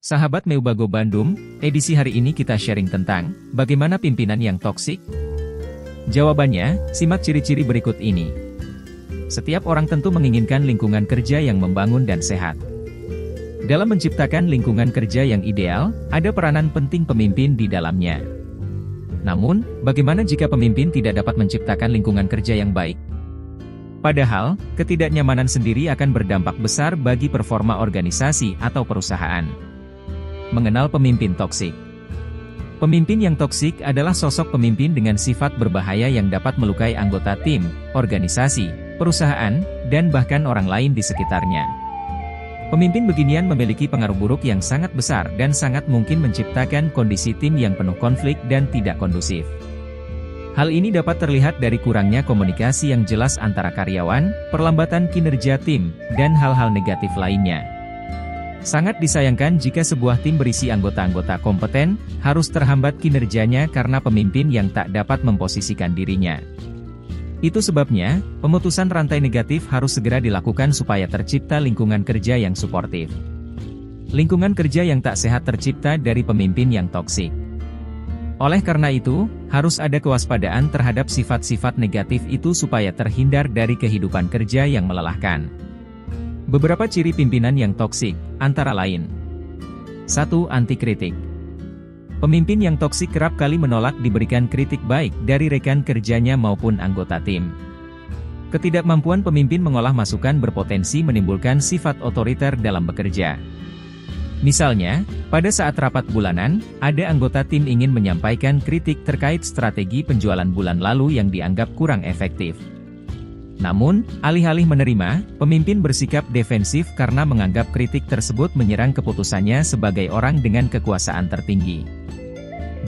Sahabat Meubago Bandung, edisi hari ini kita sharing tentang bagaimana pimpinan yang toksik? Jawabannya, simak ciri-ciri berikut ini. Setiap orang tentu menginginkan lingkungan kerja yang membangun dan sehat. Dalam menciptakan lingkungan kerja yang ideal, ada peranan penting pemimpin di dalamnya. Namun, bagaimana jika pemimpin tidak dapat menciptakan lingkungan kerja yang baik? Padahal, ketidaknyamanan sendiri akan berdampak besar bagi performa organisasi atau perusahaan. Mengenal pemimpin toksik. Pemimpin yang toksik adalah sosok pemimpin dengan sifat berbahaya yang dapat melukai anggota tim, organisasi, perusahaan, dan bahkan orang lain di sekitarnya. Pemimpin beginian memiliki pengaruh buruk yang sangat besar dan sangat mungkin menciptakan kondisi tim yang penuh konflik dan tidak kondusif. Hal ini dapat terlihat dari kurangnya komunikasi yang jelas antara karyawan, perlambatan kinerja tim, dan hal-hal negatif lainnya. Sangat disayangkan jika sebuah tim berisi anggota-anggota kompeten, harus terhambat kinerjanya karena pemimpin yang tak dapat memposisikan dirinya. Itu sebabnya, pemutusan rantai negatif harus segera dilakukan supaya tercipta lingkungan kerja yang suportif. Lingkungan kerja yang tak sehat tercipta dari pemimpin yang toksik. Oleh karena itu, harus ada kewaspadaan terhadap sifat-sifat negatif itu supaya terhindar dari kehidupan kerja yang melelahkan. Beberapa ciri pimpinan yang toksik, antara lain. 1. Anti kritik. Pemimpin yang toksik kerap kali menolak diberikan kritik baik dari rekan kerjanya maupun anggota tim. Ketidakmampuan pemimpin mengolah masukan berpotensi menimbulkan sifat otoriter dalam bekerja. Misalnya, pada saat rapat bulanan, ada anggota tim ingin menyampaikan kritik terkait strategi penjualan bulan lalu yang dianggap kurang efektif. Namun, alih-alih menerima, pemimpin bersikap defensif karena menganggap kritik tersebut menyerang keputusannya sebagai orang dengan kekuasaan tertinggi.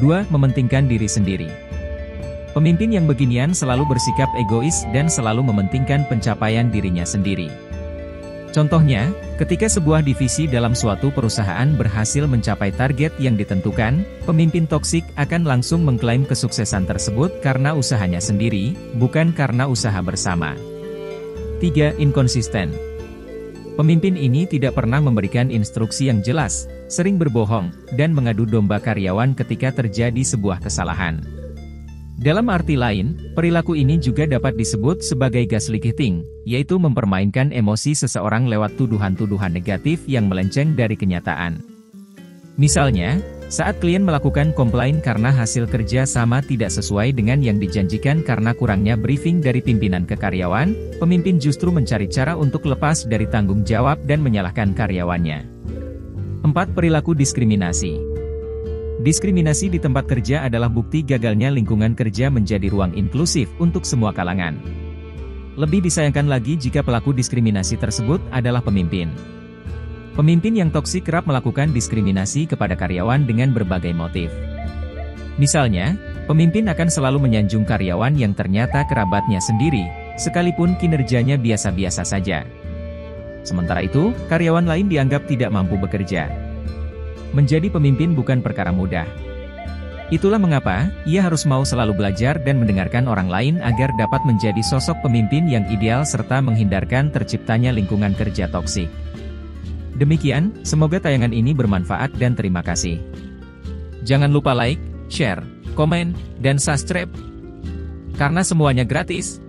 2. Mementingkan diri sendiri. Pemimpin yang beginian selalu bersikap egois dan selalu mementingkan pencapaian dirinya sendiri. Contohnya, ketika sebuah divisi dalam suatu perusahaan berhasil mencapai target yang ditentukan, pemimpin toksik akan langsung mengklaim kesuksesan tersebut karena usahanya sendiri, bukan karena usaha bersama. 3. Inkonsisten. Pemimpin ini tidak pernah memberikan instruksi yang jelas, sering berbohong, dan mengadu domba karyawan ketika terjadi sebuah kesalahan. Dalam arti lain, perilaku ini juga dapat disebut sebagai gaslighting, yaitu mempermainkan emosi seseorang lewat tuduhan-tuduhan negatif yang melenceng dari kenyataan. Misalnya, saat klien melakukan komplain karena hasil kerja sama tidak sesuai dengan yang dijanjikan karena kurangnya briefing dari pimpinan ke karyawan, pemimpin justru mencari cara untuk lepas dari tanggung jawab dan menyalahkan karyawannya. 4. Perilaku diskriminasi. Diskriminasi di tempat kerja adalah bukti gagalnya lingkungan kerja menjadi ruang inklusif untuk semua kalangan. Lebih disayangkan lagi jika pelaku diskriminasi tersebut adalah pemimpin. Pemimpin yang toksik kerap melakukan diskriminasi kepada karyawan dengan berbagai motif. Misalnya, pemimpin akan selalu menyanjung karyawan yang ternyata kerabatnya sendiri, sekalipun kinerjanya biasa-biasa saja. Sementara itu, karyawan lain dianggap tidak mampu bekerja. Menjadi pemimpin bukan perkara mudah. Itulah mengapa, ia harus mau selalu belajar dan mendengarkan orang lain agar dapat menjadi sosok pemimpin yang ideal serta menghindarkan terciptanya lingkungan kerja toksik. Demikian, semoga tayangan ini bermanfaat dan terima kasih. Jangan lupa like, share, komen, dan subscribe. Karena semuanya gratis.